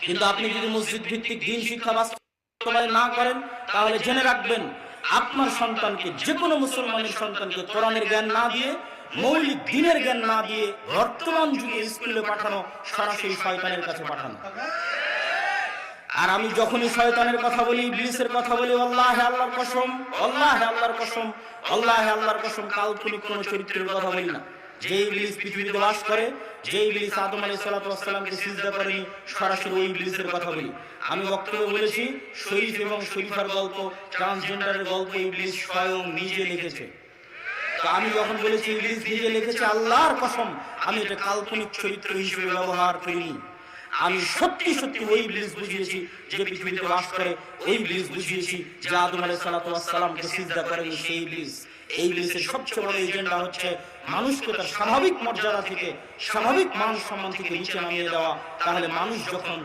কিন্তু আপনি যদি মসজিদ ভিত্তিক দ্বীন শিক্ষা বাস্তবায়ন না করেন, তাহলে জেনে রাখবেন আপনার সন্তানকে, যে কোনো মুসলমানের সন্তানকে কোরআনের জ্ঞান না দিয়ে, মৌলিক দ্বীনের জ্ঞান না দিয়ে বর্তমান যুগে স্কুলে পাঠানো সরাসরি শয়তানের কাছে পাঠানো। আর আমি যখনই শয়তানের কথা বলি, ইবলিসের কথা বলি, আল্লাহে আল্লাহর কসম, আল্লাহে আল্লাহর কসম, আল্লাহে আল্লাহর কসম, কাল্পনিক কোন চরিত্রের কথা বলি না। যে ইবলিস পৃথিবীতে বাস করে, যে ইবলিস আদম আলাইহিস সালামকে সিজদা করেনি, সরাসরি ওই ইবলিসের কথা বলি। আমি বক্তব্যে বলেছি, শরীফ এবং শরীফার গল্প, ট্রান্সজেন্ডারের গল্প ইবলিস স্বয়ং নিজে লিখেছে। তো আমি যখন বলেছি ইবলিস নিজে লিখেছে, আল্লাহর কসম, আমি এটা কাল্পনিক চরিত্র হিসেবে ব্যবহার করিনি। আমি সত্যি সত্যি ওই ইবলিস বুঝিয়েছি যে পৃথিবীতে বাস করে, ওই ইবলিস বুঝিয়েছি যে আদম আলাইহিস সালামকে সিজদা করেনি সেই ইবলিস। এই ইবলিসের সবচেয়ে বড় এজেন্ডা হচ্ছে মানুষকে তার স্বাভাবিক মর্যাদা থেকে, স্বাভাবিক মান সম্মান থেকে নিচে নামিয়ে দেওয়া। তাহলে মানুষ যখন